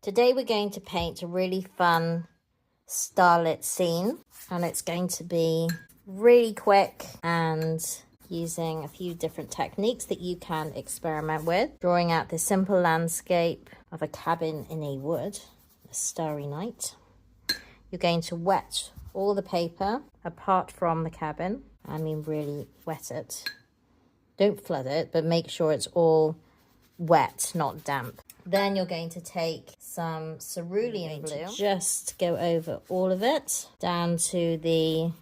Today we're going to paint a really fun starlit scene, and it's going to be really quick and using a few different techniques that you can experiment with. Drawing out this simple landscape of a cabin in a wood, a starry night. You're going to wet all the paper apart from the cabin. I mean, really wet it. Don't flood it, but make sure it's all wet, not damp. Then you're going to take some cerulean blue, just go over all of it down to the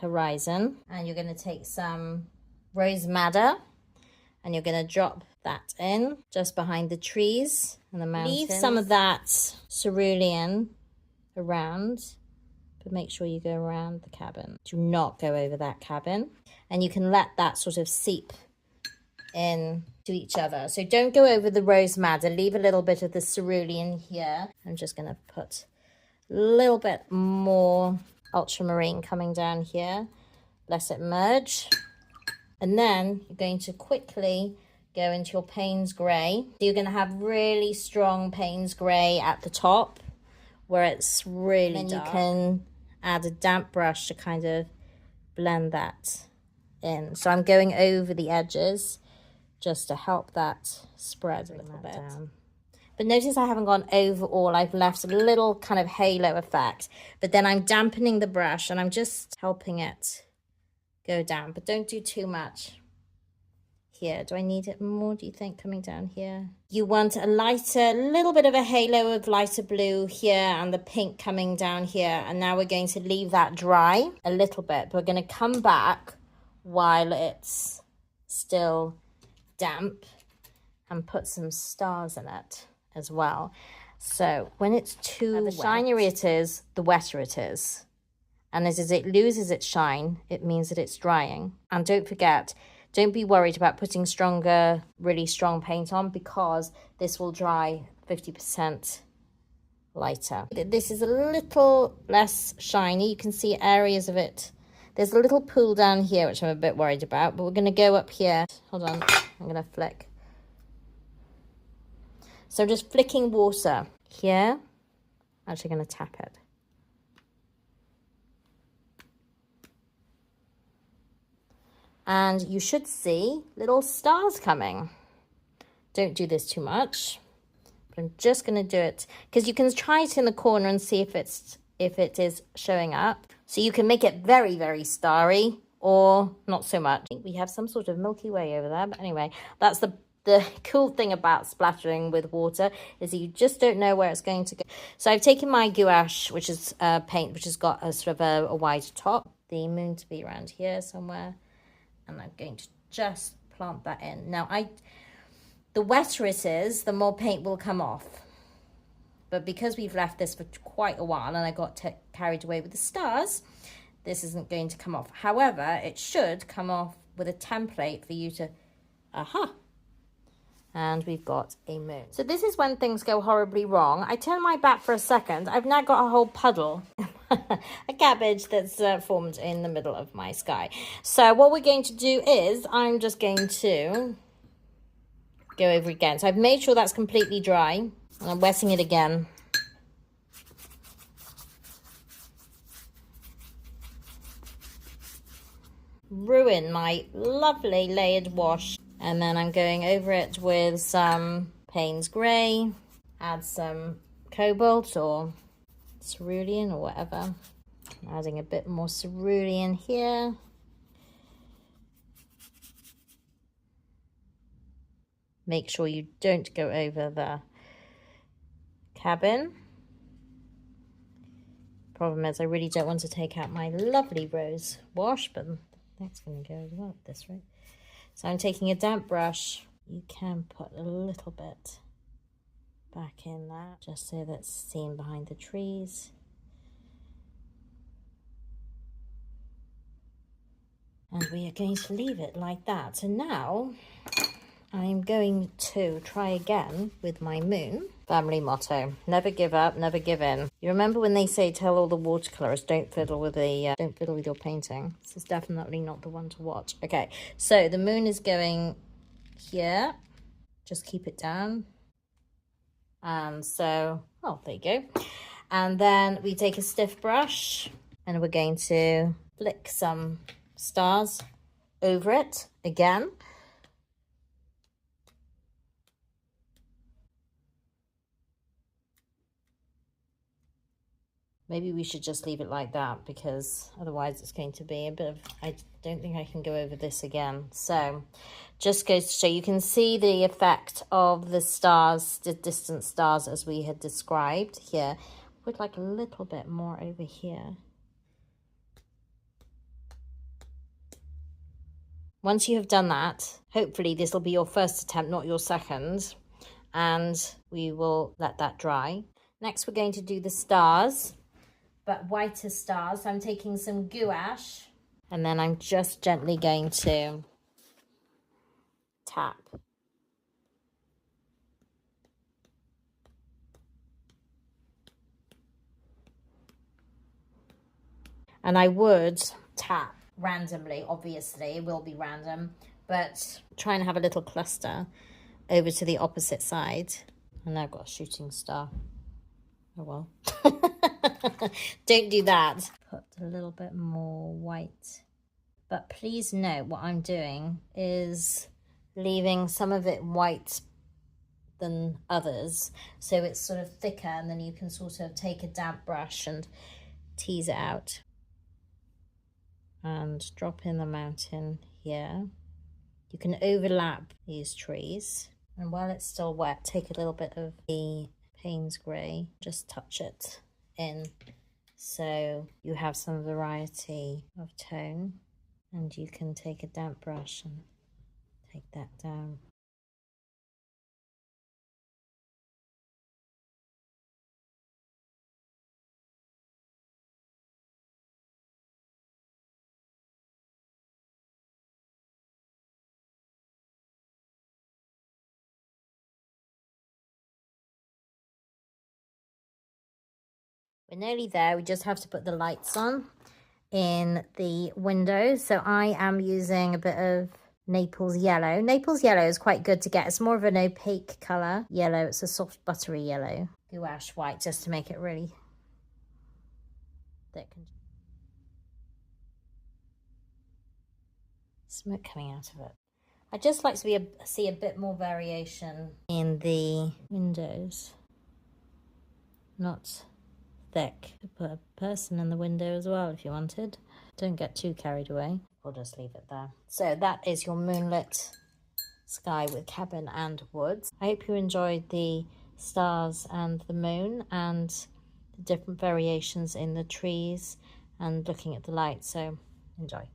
horizon, and you're going to take some rose madder and you're going to drop that in just behind the trees and the mountains. Leave some of that cerulean around, but make sure you go around the cabin. Do not go over that cabin, and you can let that sort of seep in to each other. So don't go over the rose madder, leave a little bit of the cerulean here. I'm just going to put a little bit more ultramarine coming down here, let it merge, and then you're going to quickly go into your Payne's grey. So you're going to have really strong Payne's grey at the top where it's really dark. You can add a damp brush to kind of blend that in. So I'm going over the edges just to help that spread a little bit down. But notice I haven't gone over all. I've left a little kind of halo effect, but then I'm dampening the brush and I'm just helping it go down, but don't do too much here. Do I need it more, do you think, coming down here? You want a lighter, little bit of a halo of lighter blue here and the pink coming down here. And now we're going to leave that dry a little bit. We're going to come back while it's still damp and put some stars in it as well. So when it's too the shinier it is, the wetter it is. And as it loses its shine, it means that it's drying. And don't forget, don't be worried about putting stronger, really strong paint on, because this will dry 50% lighter. This is a little less shiny. You can see areas of it. There's a little pool down here, which I'm a bit worried about, but we're going to go up here. Hold on, I'm going to flick. So I'm just flicking water here. I'm actually going to tap it. And you should see little stars coming. Don't do this too much, but I'm just going to do it because you can try it in the corner and see if it is showing up. So you can make it very, very starry or not so much. I think we have some sort of Milky Way over there, but anyway, that's the cool thing about splattering with water, is that you just don't know where it's going to go. So I've taken my gouache, which is paint, which has got a sort of a wide top, the moon to be around here somewhere. And I'm going to just plant that in. Now, the wetter it is, the more paint will come off. But because we've left this for quite a while and I got carried away with the stars, this isn't going to come off. However, it should come off with a template for you to, aha. And we've got a moon. So this is when things go horribly wrong. I turn my back for a second. I've now got a whole puddle, a cabbage that's formed in the middle of my sky. So what we're going to do is I'm just going to go over again. So I've made sure that's completely dry and I'm wetting it again. Ruin my lovely layered wash. And then I'm going over it with some Payne's grey, add some cobalt or cerulean or whatever. I'm adding a bit more cerulean here. Make sure you don't go over the cabin. Problem is I really don't want to take out my lovely rose wash, but that's going to go as well at this rate. So I'm taking a damp brush. You can put a little bit back in that, just so that's seen behind the trees. And we are going to leave it like that. So now I'm going to try again with my moon. Family motto: never give up, never give in. You remember when they say tell all the watercolorists don't fiddle with your painting? This is definitely not the one to watch. Okay, so the moon is going here. Just keep it down. And so, oh, there you go. And then we take a stiff brush and we're going to flick some stars over it again. Maybe we should just leave it like that, because otherwise it's going to be a bit of, I don't think I can go over this again. So just goes to show, you can see the effect of the stars, the distant stars as we had described here. Would like a little bit more over here. Once you have done that, hopefully this will be your first attempt, not your second, and we will let that dry. Next we're going to do the stars, but whiter stars. So I'm taking some gouache and then I'm just gently going to tap. And I would tap randomly, obviously, it will be random, but try and have a little cluster over to the opposite side. And now I've got a shooting star. Oh well. Don't do that. Put a little bit more white. But please note what I'm doing is leaving some of it white than others, so it's sort of thicker, and then you can sort of take a damp brush and tease it out. And drop in the mountain here. You can overlap these trees. And while it's still wet, take a little bit of the Payne's Grey, just touch it in so you have some variety of tone, and you can take a damp brush and take that down. We're nearly there. We just have to put the lights on in the windows. So I am using a bit of Naples yellow. Naples yellow is quite good to get. It's more of an opaque colour yellow. It's a soft buttery yellow. Gouache white just to make it really thick. Smoke coming out of it. I just like to see a bit more variation in the windows. Not thick. You could put a person in the window as well if you wanted. Don't get too carried away. We'll just leave it there. So that is your moonlit sky with cabin and woods. I hope you enjoyed the stars and the moon and the different variations in the trees and looking at the light. So enjoy.